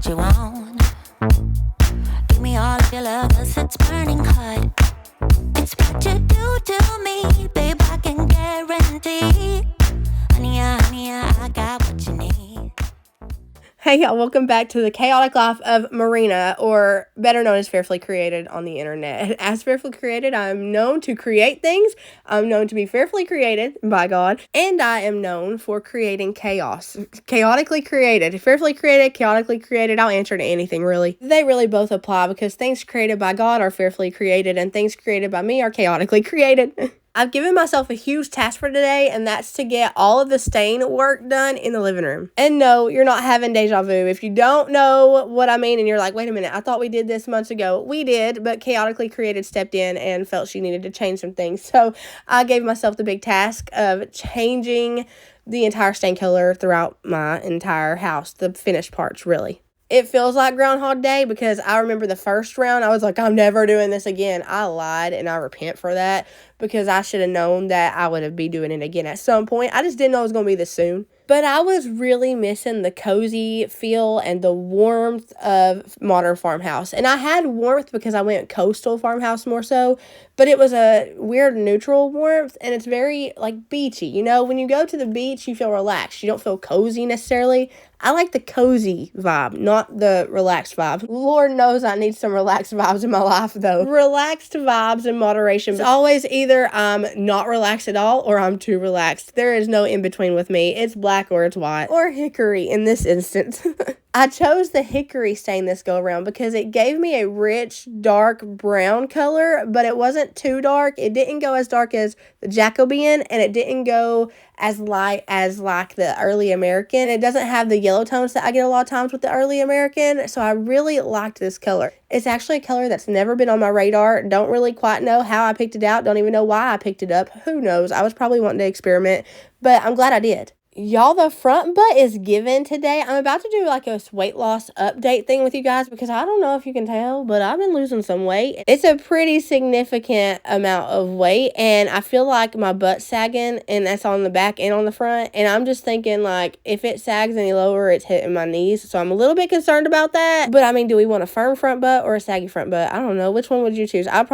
you want. Give me all of your love, 'cause it's burning hot. It's what you do to me, babe, I can guarantee. Honey, I got what you need. Hey y'all, welcome back to the chaotic life of Merina, or better known as Fearfully Created on the internet. As Fearfully Created, I'm known to create things. I'm known to be fearfully created by God, and I am known for creating chaos. Chaotically created. Fearfully created, chaotically created, I'll answer to anything really. They really both apply because things created by God are fearfully created, and things created by me are chaotically created. I've given myself a huge task for today, and that's to get all of the stain work done in the living room. And no, you're not having deja vu. If you don't know what I mean and you're like, wait a minute, I thought we did this months ago. We did, but Chaotically Created stepped in and felt she needed to change some things. So I gave myself the big task of changing the entire stain color throughout my entire house, the finished parts, really. It feels like Groundhog Day because I remember the first round, I was like, I'm never doing this again. I lied, and I repent for that because I should have known that I would be doing it again at some point. I just didn't know it was going to be this soon. But I was really missing the cozy feel and the warmth of modern farmhouse. And I had warmth because I went coastal farmhouse more so, but it was a weird neutral warmth, and it's very like beachy. You know, when you go to the beach, you feel relaxed. You don't feel cozy necessarily. I like the cozy vibe, not the relaxed vibe. Lord knows I need some relaxed vibes in my life, though. Relaxed vibes in moderation. It's always either I'm not relaxed at all or I'm too relaxed. There is no in between with me. It's black or it's white. Or hickory in this instance. I chose the hickory stain this go around because it gave me a rich, dark brown color, but it wasn't too dark. It didn't go as dark as the Jacobean, and it didn't go as light as like the early American. It doesn't have the yellow tones that I get a lot of times with the early American, so I really liked this color. It's actually a color that's never been on my radar. Don't really quite know how I picked it out. Don't even know why I picked it up. Who knows? I was probably wanting to experiment, but I'm glad I did. Y'all, the front butt is given today. I'm about to do like a weight loss update thing with you guys because I don't know if you can tell, but I've been losing some weight. It's a pretty significant amount of weight, and I feel like my butt's sagging, and that's on the back and on the front. And I'm just thinking, like, if it sags any lower, it's hitting my knees. So I'm a little bit concerned about that. But I mean, do we want a firm front butt or a saggy front butt? I don't know. Which one would you choose? I'm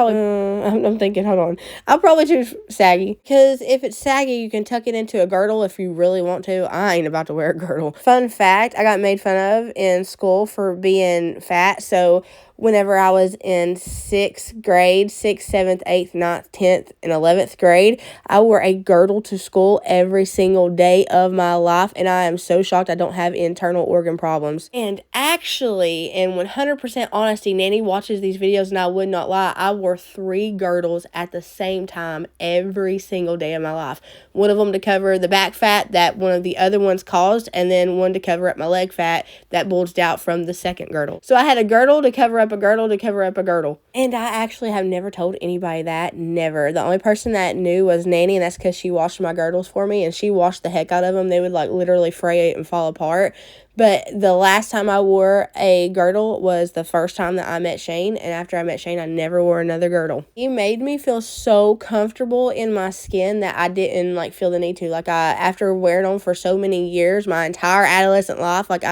thinking, hold on. I'll probably choose saggy, because if it's saggy, you can tuck it into a girdle if you really want to. I ain't about to wear a girdle. Fun fact, I got made fun of in school for being fat. So whenever I was in 6th grade, 6th, 7th, 8th, 9th, 10th, and 11th grade, I wore a girdle to school every single day of my life, and I am so shocked I don't have internal organ problems. And actually, in 100% honesty, Nanny watches these videos, and I would not lie, I wore 3 girdles at the same time every single day of my life. One of them to cover the back fat that one of the other ones caused, and then one to cover up my leg fat that bulged out from the second girdle. So I had a girdle to cover up a girdle to cover up a girdle. And I actually have never told anybody that. Never. The only person that knew was Nanny, and that's because she washed my girdles for me, and she washed the heck out of them. They would like literally fray and fall apart. But the last time I wore a girdle was the first time that I met Shane, and after I met Shane, I never wore another girdle. He made me feel so comfortable in my skin that I didn't like feel the need to. Like after wearing them for so many years, my entire adolescent life, like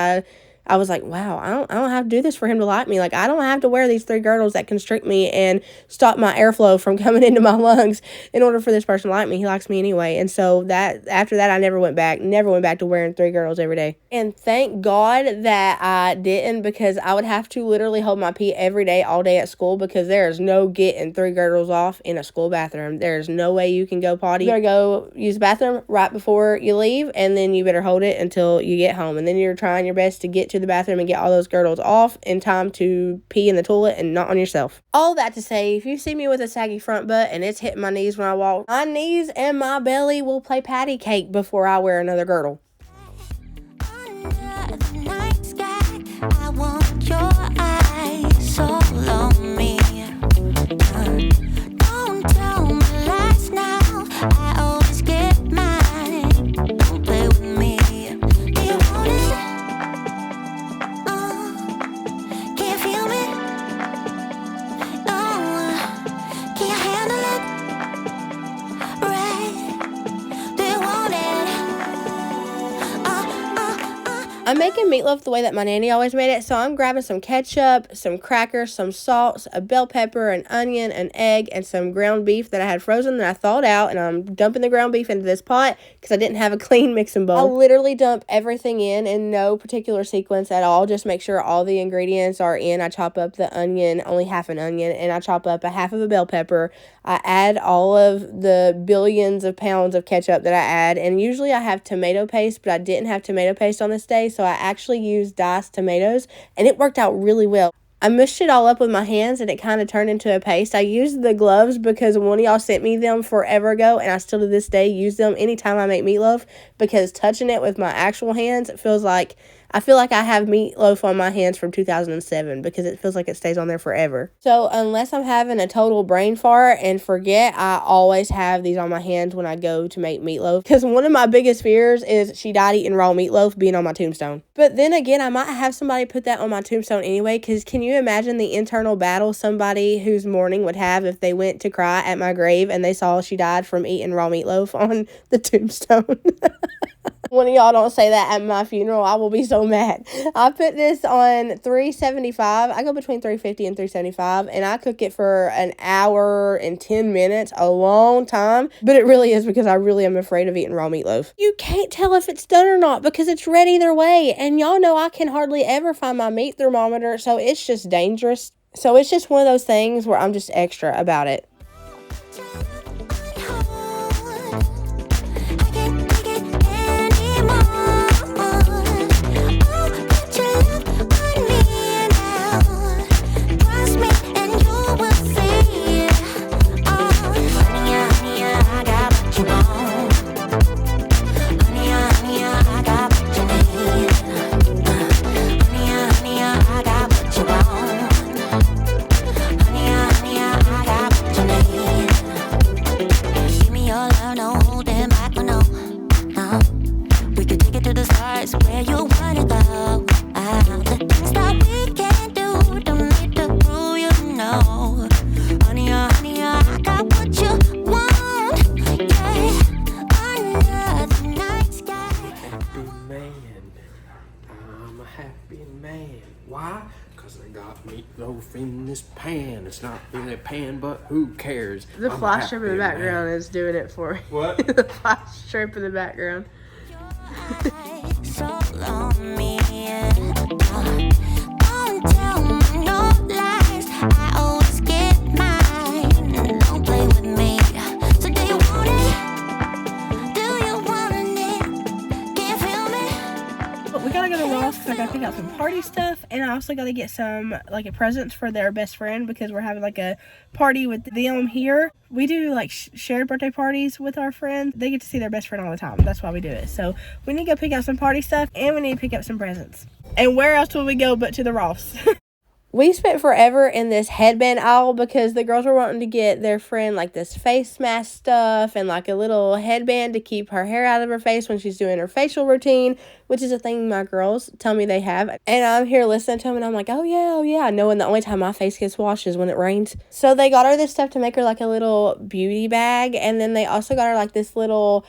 I was like, wow, I don't have to do this for him to like me. Like, I don't have to wear these 3 girdles that constrict me and stop my airflow from coming into my lungs in order for this person to like me. He likes me anyway. And so that after that, I never went back to wearing 3 girdles every day. And thank God that I didn't, because I would have to literally hold my pee every day, all day at school, because there is no getting 3 girdles off in a school bathroom. There's no way you can go potty. You better go use the bathroom right before you leave, and then you better hold it until you get home. And then you're trying your best to get to the bathroom and get all those girdles off in time to pee in the toilet and not on yourself. All that to say, if you see me with a saggy front butt and it's hitting my knees when I walk, my knees and my belly will play patty cake before I wear another girdle. Under the night sky, I want your eyes all on me. Don't tell me lies now. I always get mine. Don't play with me. Do you want it? Can you feel me? Can you handle it? Right? Do you want it? I'm making meatloaf the way that my nanny always made it, so I'm grabbing some ketchup, some crackers, some salt, a bell pepper, an onion, an egg, and some ground beef that I had frozen that I thawed out, and I'm dumping the ground beef into this pot because I didn't have a clean mixing bowl. I literally dump everything in no particular sequence at all, just make sure all the ingredients are in. I chop up the onion, only half an onion, and I chop up a half of a bell pepper. I add all of the billions of pounds of ketchup that I add, and usually I have tomato paste, but I didn't have tomato paste on this day, so I actually used diced tomatoes, and it worked out really well. I mushed it all up with my hands, and it kind of turned into a paste. I used the gloves because one of y'all sent me them forever ago, and I still to this day use them anytime I make meatloaf, because touching it with my actual hands, I feel like I have meatloaf on my hands from 2007 because it feels like it stays on there forever. So unless I'm having a total brain fart and forget, I always have these on my hands when I go to make meatloaf. Because one of my biggest fears is she died eating raw meatloaf being on my tombstone. But then again, I might have somebody put that on my tombstone anyway, because can you imagine the internal battle somebody whose mourning would have if they went to cry at my grave and they saw she died from eating raw meatloaf on the tombstone? One of y'all don't say that at my funeral, I will be so mad. I put this on 375. I go between 350 and 375, and I cook it for an hour and 10 minutes, a long time. But it really is because I really am afraid of eating raw meatloaf. You can't tell if it's done or not because it's red either way. And y'all know I can hardly ever find my meat thermometer, so it's just dangerous. So it's just one of those things where I'm just extra about it. Why? Because I got meatloaf in this pan. It's not really a pan, but who cares? The flash strip in the background is doing it for me. What? The flash strip in the background. I gotta pick out some party stuff, and I also gotta get some presents for their best friend because we're having a party with them here. We do shared birthday parties with our friends. They get to see their best friend all the time. That's why we do it. So we need to go pick out some party stuff, and we need to pick up some presents. And where else will we go but to the Ross? We spent forever in this headband aisle because the girls were wanting to get their friend this face mask stuff and a little headband to keep her hair out of her face when she's doing her facial routine, which is a thing my girls tell me they have. And I'm here listening to them and I'm like, oh yeah, knowing the only time my face gets washed is when it rains. So they got her this stuff to make her a little beauty bag, and then they also got her this little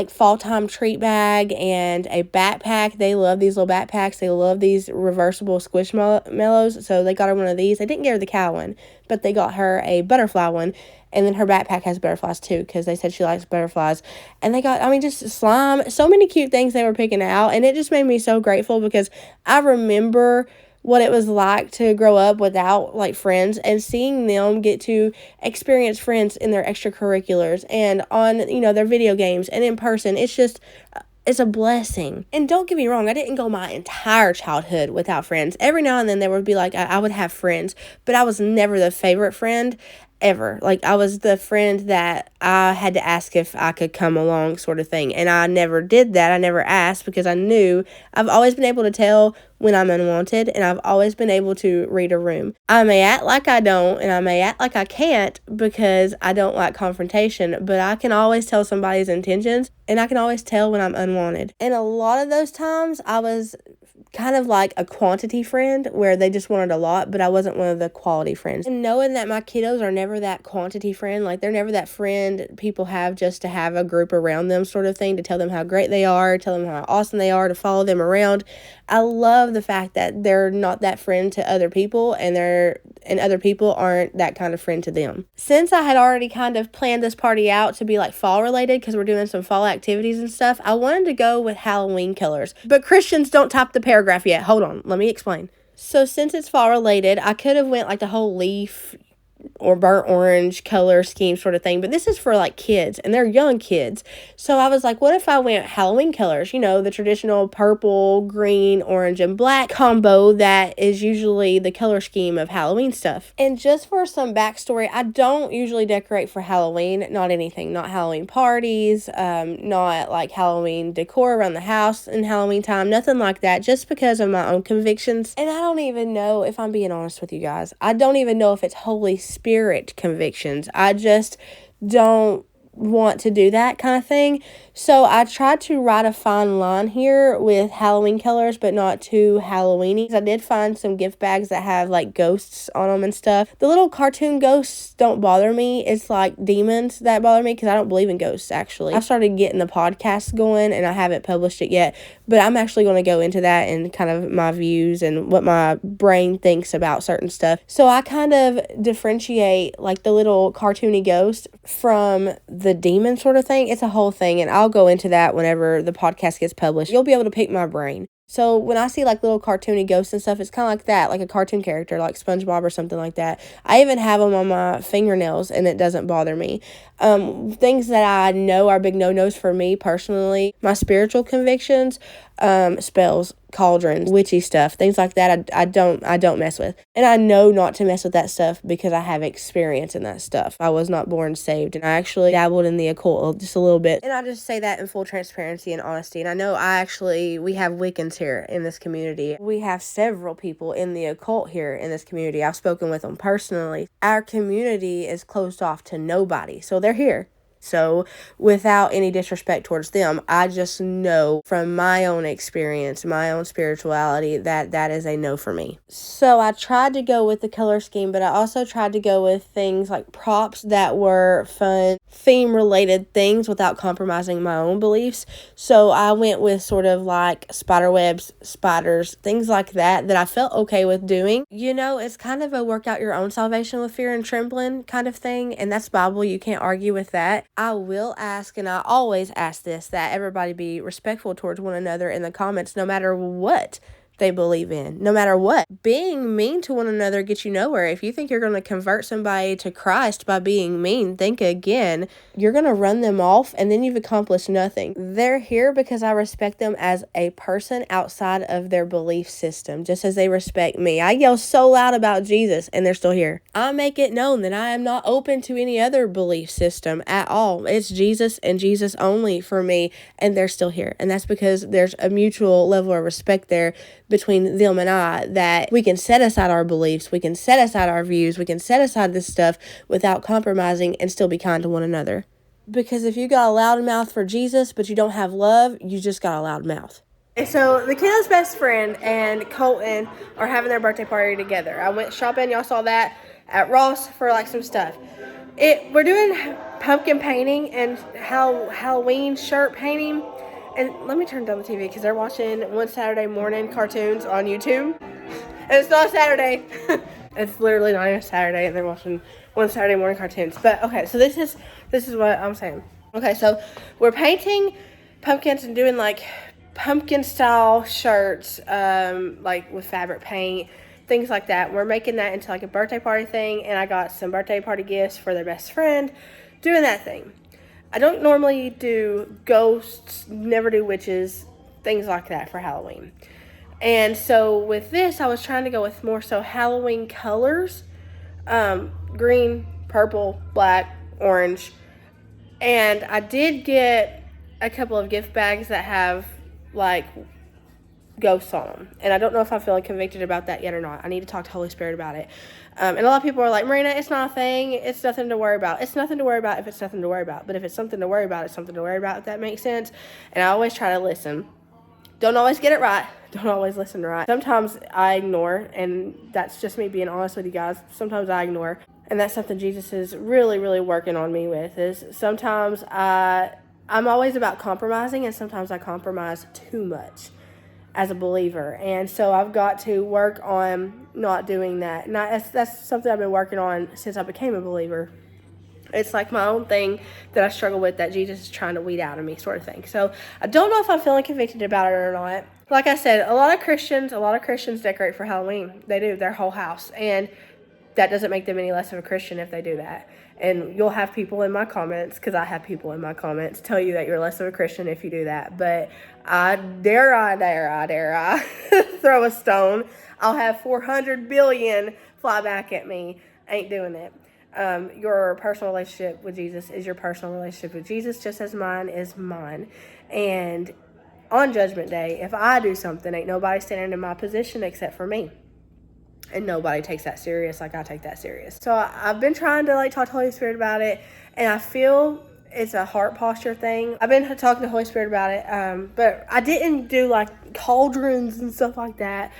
fall time treat bag and a backpack. They love these little backpacks. They love these reversible squishmallows. So they got her one of these. They didn't get her the cow one, but they got her a butterfly one. And then her backpack has butterflies too, because they said she likes butterflies. And they got, just slime. So many cute things they were picking out. And it just made me so grateful because I remember what it was like to grow up without friends, and seeing them get to experience friends in their extracurriculars and on their video games and in person. It's a blessing. And don't get me wrong, I didn't go my entire childhood without friends. Every now and then there would be I would have friends, but I was never the favorite friend ever. I was the friend that I had to ask if I could come along sort of thing. And I never did that. I never asked because I knew I've always been able to tell when I'm unwanted, and I've always been able to read a room. I may act like I don't, and I may act like I can't because I don't like confrontation, but I can always tell somebody's intentions, and I can always tell when I'm unwanted. And a lot of those times I was kind of like a quantity friend where they just wanted a lot, but I wasn't one of the quality friends. And knowing that my kiddos are never that quantity friend, like they're never that friend people have just to have a group around them sort of thing, to tell them how great they are, tell them how awesome they are, to follow them around. I love the fact that they're not that friend to other people, and other people aren't that kind of friend to them. Since I had already kind of planned this party out to be like fall related, because we're doing some fall activities and stuff, I wanted to go with Halloween colors. But Christians, don't type the paragraph yet. Hold on, let me explain. So since it's fall related, I could have went like the whole leaf or burnt orange color scheme sort of thing, but this is for like kids, and they're young kids. So I was like, what if I went Halloween colors, the traditional purple, green, orange, and black combo that is usually the color scheme of Halloween stuff. And just for some backstory, I don't usually decorate for Halloween, not anything, not Halloween parties, not like Halloween decor around the house in Halloween time, nothing like that, just because of my own convictions. And I don't even know, if I'm being honest with you guys, I don't even know if it's Holy Spirit convictions. I just don't want to do that kind of thing. So I tried to write a fine line here with Halloween colors, but not too Halloweeny. I did find some gift bags that have like ghosts on them and stuff. The little cartoon ghosts don't bother me. It's like demons that bother me, because I don't believe in ghosts, actually. I started getting the podcast going, and I haven't published it yet, but I'm actually going to go into that and kind of my views and what my brain thinks about certain stuff. So I kind of differentiate like the little cartoony ghost from the demon sort of thing. It's a whole thing, and I'll go into that whenever the podcast gets published. You'll be able to pick my brain. So when I see like little cartoony ghosts and stuff, it's kind of like that, like a cartoon character, like SpongeBob or something like that. I even have them on my fingernails, and it doesn't bother me. Things that I know are big no-nos for me personally, my spiritual convictions, spells, cauldrons, witchy stuff, things like that, I don't mess with. And I know not to mess with that stuff because I have experience in that stuff. I was not born saved, and I actually dabbled in the occult just a little bit. And I just say that in full transparency and honesty. And I know we have Wiccans here in this community. We have several people in the occult here in this community. I've spoken with them personally. Our community is closed off to nobody, so they're here. So without any disrespect towards them, I just know from my own experience, my own spirituality, that is a no for me. So I tried to go with the color scheme, but I also tried to go with things like props that were fun, theme related things without compromising my own beliefs. So I went with sort of like spider webs, spiders, things like that I felt okay with doing. It's kind of a work out your own salvation with fear and trembling kind of thing, and that's Bible. You can't argue with that. I will ask, and I always ask this, that everybody be respectful towards one another in the comments, no matter what they believe in, no matter what. Being mean to one another gets you nowhere. If you think you're going to convert somebody to Christ by being mean, think again. You're going to run them off, and then you've accomplished nothing. They're here because I respect them as a person outside of their belief system, just as they respect me. I yell so loud about Jesus, and they're still here. I make it known that I am not open to any other belief system at all. It's Jesus and Jesus only for me, and they're still here. And that's because there's a mutual level of respect there between them and I, that we can set aside our beliefs, we can set aside our views, we can set aside this stuff without compromising and still be kind to one another. Because if you got a loud mouth for Jesus, but you don't have love, you just got a loud mouth. And so the kiddo's best friend and Colton are having their birthday party together. I went shopping, y'all saw that, at Ross for like some stuff. We're doing pumpkin painting and Halloween shirt painting. And let me turn down the TV because they're watching One Saturday Morning cartoons on YouTube. And it's not a Saturday. It's literally not even a Saturday, and they're watching One Saturday Morning cartoons. But okay, so this is what I'm saying. Okay, so we're painting pumpkins and doing like pumpkin style shirts, like with fabric paint, things like that. We're making that into like a birthday party thing, and I got some birthday party gifts for their best friend, doing that thing. I don't normally do ghosts, never do witches, things like that for Halloween. And so with this, I was trying to go with more so Halloween colors, green, purple, black, orange. And I did get a couple of gift bags that have like ghosts on them. And I don't know if I'm feeling convicted about that yet or not. I need to talk to Holy Spirit about it. And a lot of people are like, Merina, it's not a thing. It's nothing to worry about. It's nothing to worry about if it's nothing to worry about. But if it's something to worry about, it's something to worry about, if that makes sense. And I always try to listen. Don't always get it right. Don't always listen right. Sometimes I ignore, and that's just me being honest with you guys. Sometimes I ignore, and that's something Jesus is really, really working on me with, is sometimes I'm always about compromising, and sometimes I compromise too much as a believer. And so I've got to work on not doing that. And that's something I've been working on since I became a believer. It's like my own thing that I struggle with, that Jesus is trying to weed out of me, sort of thing. So I don't know if I'm feeling convicted about it or not. Like I said, a lot of Christians decorate for Halloween. They do, their whole house. And that doesn't make them any less of a Christian if they do that. And you'll have people in my comments, because I have people in my comments, tell you that you're less of a Christian if you do that. But I dare throw a stone. I'll have 400 billion fly back at me. Ain't doing it. Your personal relationship with Jesus is your personal relationship with Jesus, just as mine is mine. And on Judgment Day, if I do something, ain't nobody standing in my position except for me. And nobody takes that serious like I take that serious. So I've been trying to talk to Holy Spirit about it, and I feel it's a heart posture thing. I've been talking to Holy Spirit about it, but I didn't do cauldrons and stuff like that,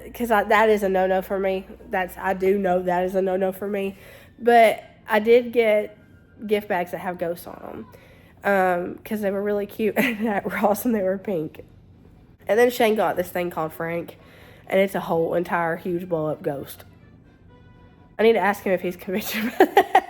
because that is a no-no for me. I do know that is a no-no for me. But I did get gift bags that have ghosts on them, because they were really cute at Ross, and they were pink. And then Shane got this thing called Frank, and it's a whole entire huge blow-up ghost. I need to ask him if he's convicted about that.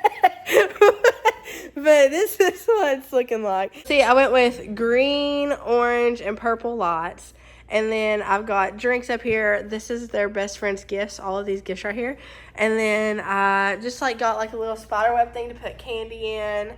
But this is what it's looking like. See, I went with green, orange, and purple lights. And then I've got drinks up here. This is their best friend's gifts, all of these gifts right here. And then I just got a little spider web thing to put candy in.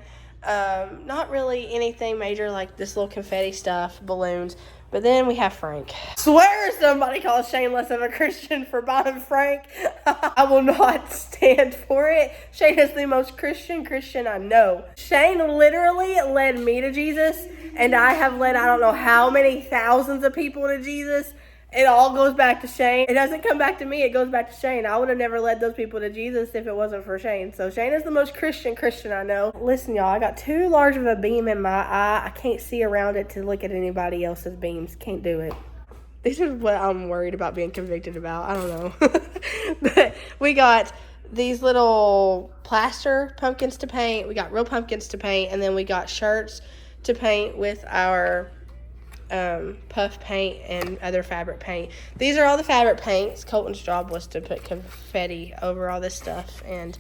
Not really anything major, like this little confetti stuff, balloons. But then we have Frank. Swear somebody calls Shane less of a Christian for buying Frank. I will not stand for it. Shane is the most Christian I know. Shane literally led me to Jesus, and I have led I don't know how many thousands of people to Jesus. It all goes back to Shane. It doesn't come back to me. It goes back to Shane. I would have never led those people to Jesus if it wasn't for Shane. So Shane is the most Christian I know. Listen, y'all, I got too large of a beam in my eye. I can't see around it to look at anybody else's beams. Can't do it. This is what I'm worried about being convicted about. I don't know. But we got these little plaster pumpkins to paint. We got real pumpkins to paint. And then we got shirts to paint with our puff paint and other fabric paint. These are all the fabric paints. Colton's job was to put confetti over all this stuff, and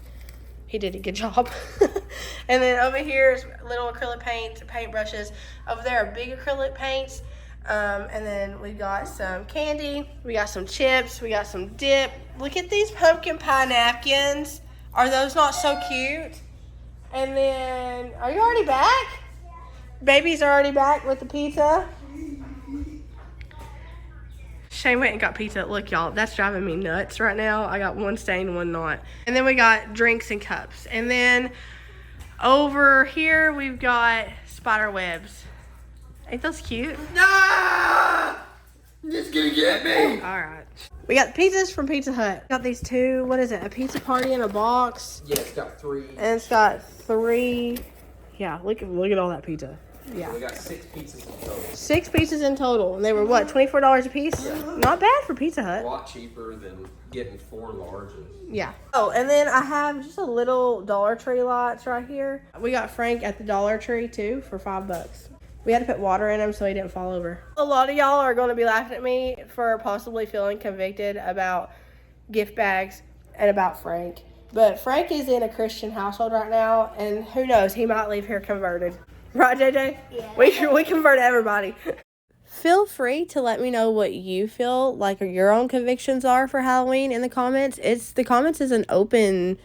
he did a good job. And then over here is little acrylic paint brushes. Over there are big acrylic paints. And then we got some candy. We got some chips. We got some dip. Look at these pumpkin pie napkins. Are those not so cute? And then, are you already back? Baby's already back with the pizza. Shane went and got pizza. Look, y'all, that's driving me nuts right now. I got one stained, one not. And then we got drinks and cups. And then over here, we've got spider webs. Ain't those cute? Nah! Just gonna get me! All right. We got pizzas from Pizza Hut. Got these two, what is it, a pizza party in a box. Yeah, it's got 3. And it's got 3. Yeah, look at all that pizza. Yeah. So we got 6 pizzas in total. 6 pizzas in total. And they were, what, $24 a piece? Yeah. Not bad for Pizza Hut. A lot cheaper than getting 4 larges. Yeah. Oh, and then I have just a little Dollar Tree lights right here. We got Frank at the Dollar Tree, too, for $5. We had to put water in him so he didn't fall over. A lot of y'all are going to be laughing at me for possibly feeling convicted about gift bags and about Frank. But Frank is in a Christian household right now, and who knows, he might leave here converted. Right, JJ? Yeah. We convert everybody. Feel free to let me know what you feel like your own convictions are for Halloween in the comments. The comments is an open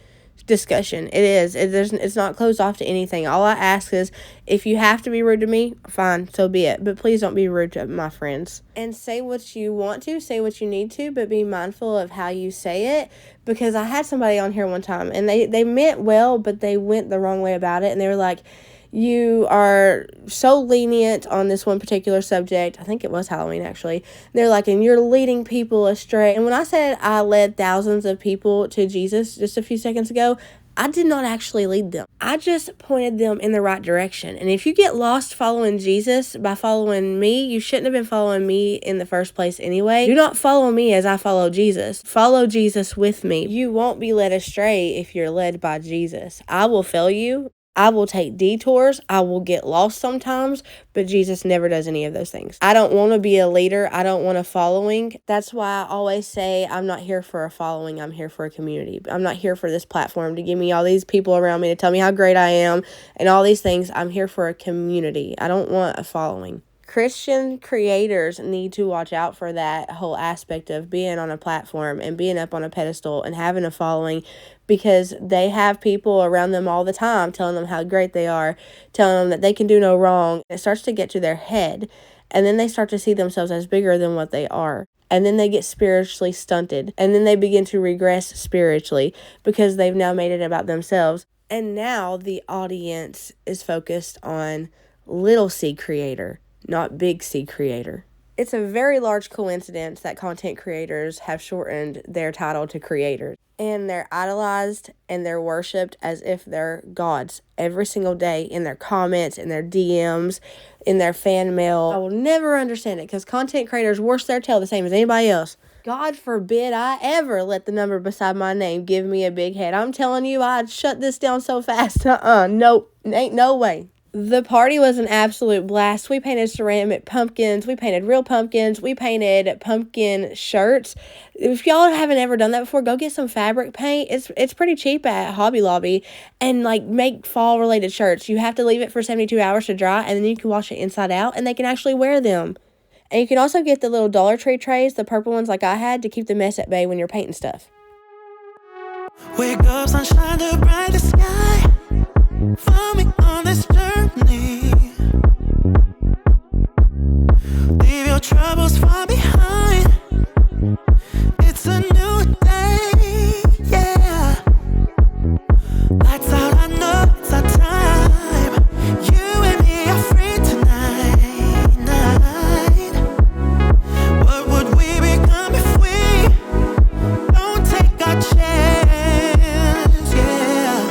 discussion. It is. It's not closed off to anything. All I ask is, if you have to be rude to me, fine, so be it. But please don't be rude to my friends. And say what you want to, say what you need to, but be mindful of how you say it. Because I had somebody on here one time, and they meant well, but they went the wrong way about it. And they were like, you are so lenient on this one particular subject. I think it was Halloween, actually. They're like, and you're leading people astray. And when I said I led thousands of people to Jesus just a few seconds ago, I did not actually lead them. I just pointed them in the right direction. And if you get lost following Jesus by following me, you shouldn't have been following me in the first place anyway. Do not follow me as I follow Jesus. Follow Jesus with me. You won't be led astray if you're led by Jesus. I will fail you. I will take detours. I will get lost sometimes, but Jesus never does any of those things. I don't want to be a leader. I don't want a following. That's why I always say I'm not here for a following. I'm here for a community. I'm not here for this platform to give me all these people around me to tell me how great I am and all these things. I'm here for a community. I don't want a following. Christian creators need to watch out for that whole aspect of being on a platform and being up on a pedestal and having a following, because they have people around them all the time telling them how great they are, telling them that they can do no wrong. It starts to get to their head, and then they start to see themselves as bigger than what they are. And then they get spiritually stunted, and then they begin to regress spiritually because they've now made it about themselves. And now the audience is focused on little C creator, not big C creator. It's a very large coincidence that content creators have shortened their title to creators. And they're idolized and they're worshipped as if they're gods every single day in their comments, in their DMs, in their fan mail. I will never understand it because content creators worship their tail the same as anybody else. God forbid I ever let the number beside my name give me a big head. I'm telling you, I'd shut this down so fast. Nope, ain't no way. The party was an absolute blast. We painted ceramic pumpkins. We painted real pumpkins. We painted pumpkin shirts. If y'all haven't ever done that before, go get some fabric paint. It's pretty cheap at Hobby Lobby, and like make fall related shirts. You have to leave it for 72 hours to dry, and then you can wash it inside out, and they can actually wear them. And you can also get the little Dollar Tree trays, the purple ones like I had, to keep the mess at bay when you're painting stuff. Wake up, sunshine, the brightest sky. Find me on this journey. Leave your troubles far behind. It's a new day, yeah. Lights out, I know it's our time. You and me are free tonight. What would we become if we don't take our chance, yeah.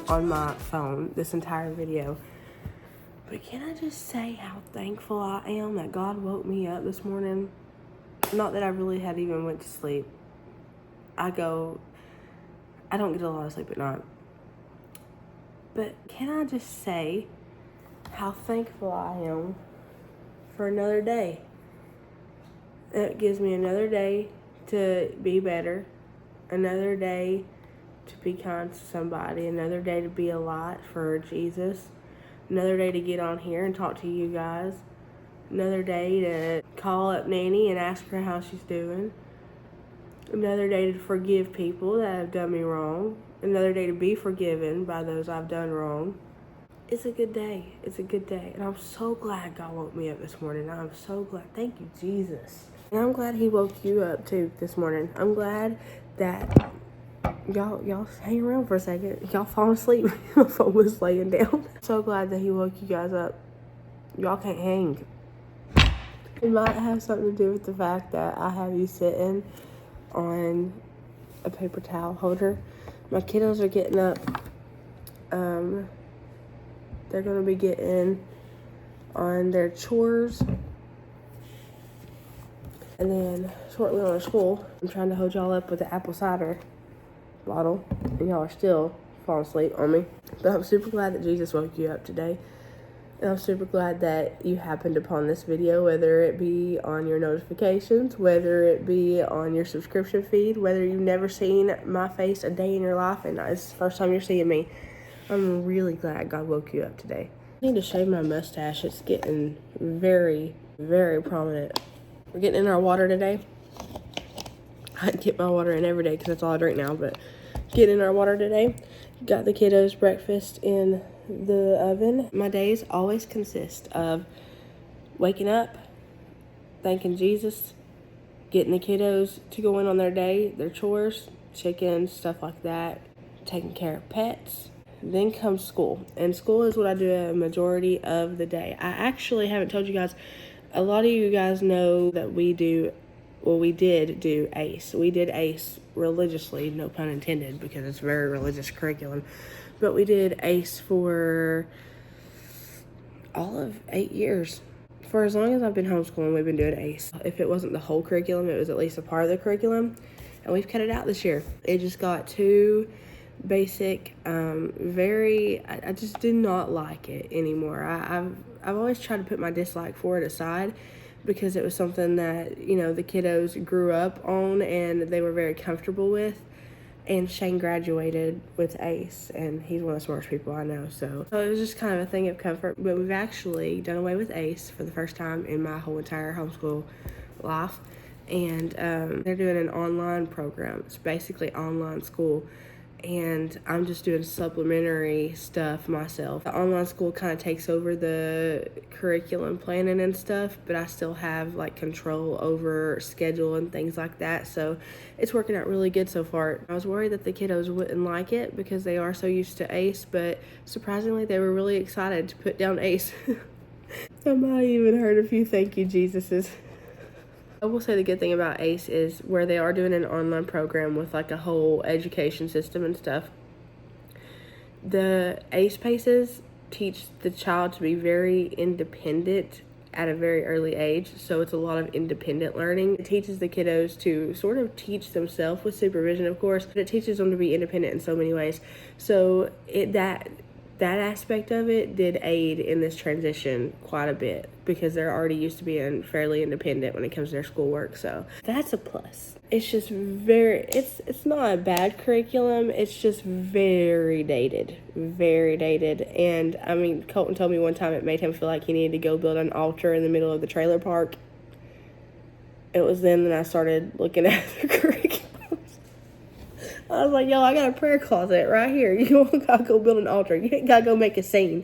On my phone this entire video, but can I just say how thankful I am that God woke me up this morning? Not that I really had even went to sleep. I don't get a lot of sleep at night, but can I just say how thankful I am for another day? It gives me another day to be better, another day to be kind to somebody, another day to be a light for Jesus, another day to get on here and talk to you guys, another day to call up Nanny and ask her how she's doing, another day to forgive people that have done me wrong, another day to be forgiven by those I've done wrong. It's a good day. It's a good day. And I'm so glad God woke me up this morning. I'm so glad. Thank you, Jesus. And I'm glad he woke you up too this morning. I'm glad that y'all hang around for a second. Y'all falling asleep. My phone was laying down. So glad that he woke you guys up. Y'all can't hang. It might have something to do with the fact that I have you sitting on a paper towel holder. My kiddos are getting up. They're going to be getting on their chores. And then shortly on to school. I'm trying to hold y'all up with the apple cider bottle. And y'all are still falling asleep on me. But I'm super glad that Jesus woke you up today. And I'm super glad that you happened upon this video, whether it be on your notifications, whether it be on your subscription feed, whether you've never seen my face a day in your life and it's the first time you're seeing me. I'm really glad God woke you up today. I need to shave my mustache. It's getting very, very prominent. We're getting in our water today. I get my water in every day because that's all I drink now, but getting in our water today. Got the kiddos breakfast in the oven. My days always consist of waking up, thanking Jesus, getting the kiddos to go in on their day, their chores, chickens, stuff like that, taking care of pets. Then comes school, and school is what I do a majority of the day. I actually haven't told you guys, a lot of you guys know that we did do ACE. We did ACE religiously, no pun intended, because it's a very religious curriculum. But we did ACE for all of 8 years. For as long as I've been homeschooling, we've been doing ACE. If it wasn't the whole curriculum, it was at least a part of the curriculum. And we've cut it out this year. It just got too basic, I just did not like it anymore. I've always tried to put my dislike for it aside, because it was something that, you know, the kiddos grew up on and they were very comfortable with. And Shane graduated with ACE, and he's one of the smartest people I know. So it was just kind of a thing of comfort. But we've actually done away with ACE for the first time in my whole entire homeschool life. And they're doing an online program. It's basically online school. And I'm just doing supplementary stuff myself. The online school kind of takes over the curriculum planning and stuff, but I still have like control over schedule and things like that. So it's working out really good so far. I was worried that the kiddos wouldn't like it because they are so used to ACE, but surprisingly they were really excited to put down ACE. I might even heard a few thank you Jesuses. I will say the good thing about ACE is where they are doing an online program with like a whole education system and stuff. The ACE paces teach the child to be very independent at a very early age. So it's a lot of independent learning. It teaches the kiddos to sort of teach themselves with supervision, of course, but it teaches them to be independent in so many ways. So that aspect of it did aid in this transition quite a bit, because they're already used to being fairly independent when it comes to their schoolwork. So that's a plus. It's just it's not a bad curriculum. It's just very dated. And I mean, Colton told me one time it made him feel like he needed to go build an altar in the middle of the trailer park. It was then that I started looking at the curriculum. I was like, yo, I got a prayer closet right here. You don't gotta go build an altar. You ain't gotta go make a scene.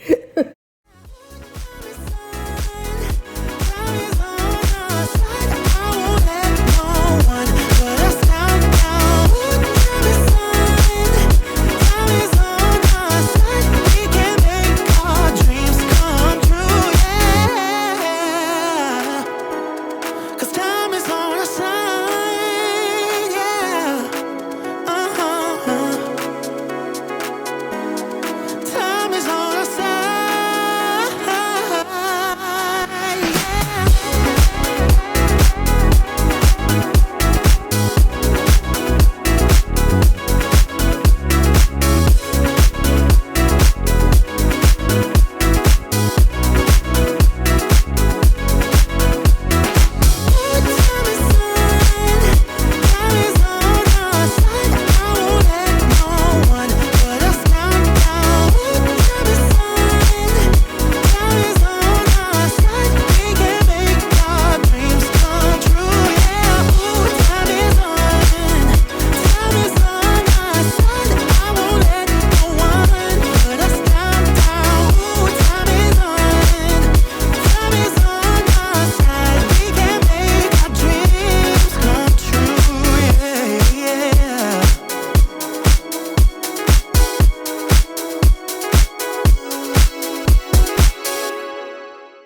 Time is on our side.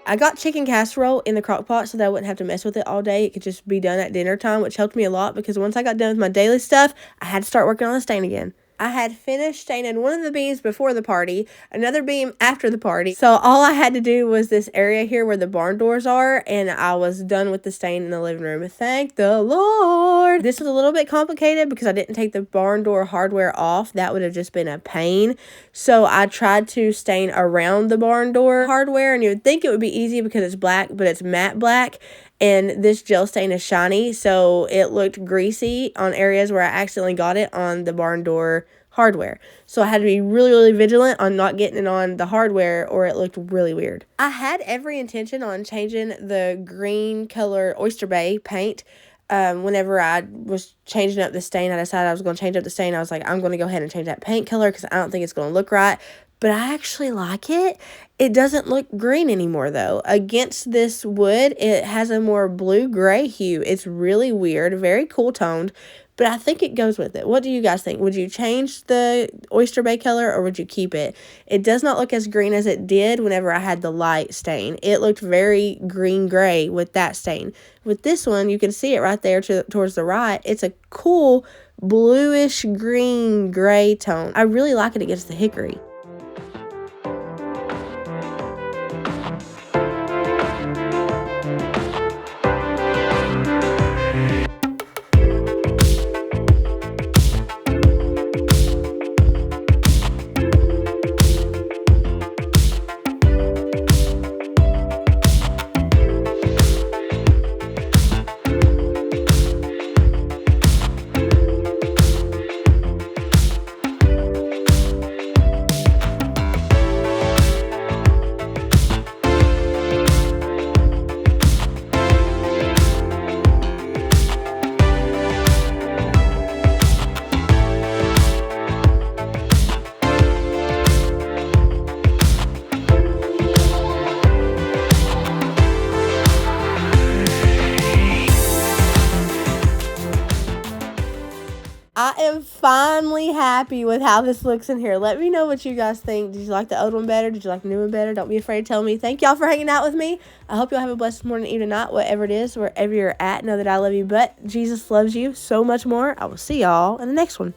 I got chicken casserole in the crock pot so that I wouldn't have to mess with it all day. It could just be done at dinner time, which helped me a lot because once I got done with my daily stuff, I had to start working on the stain again. I had finished staining one of the beams before the party, another beam after the party. So all I had to do was this area here where the barn doors are, and I was done with the stain in the living room. Thank the Lord. This was a little bit complicated because I didn't take the barn door hardware off. That would have just been a pain. So I tried to stain around the barn door hardware, and you would think it would be easy because it's black, but it's matte black. And this gel stain is shiny, so it looked greasy on areas where I accidentally got it on the barn door hardware. So I had to be really, really vigilant on not getting it on the hardware or it looked really weird. I had every intention on changing the green color Oyster Bay paint. Whenever I was changing up the stain, I decided I was going to change up the stain. I was like, I'm going to go ahead and change that paint color because I don't think it's going to look right. But I actually like it. It doesn't look green anymore, though. Against this wood, it has a more blue-gray hue. It's really weird, very cool toned, but I think it goes with it. What do you guys think? Would you change the Oyster Bay color or would you keep it? It does not look as green as it did whenever I had the light stain. It looked very green-gray with that stain. With this one, you can see it right there towards the right. It's a cool bluish green-gray tone. I really like it against the hickory. I am finally happy with how this looks in here. Let me know what you guys think. Did you like the old one better? Did you like the new one better? Don't be afraid to tell me. Thank y'all for hanging out with me. I hope y'all have a blessed morning, evening, night, whatever it is, wherever you're at. Know that I love you, but Jesus loves you so much more. I will see y'all in the next one.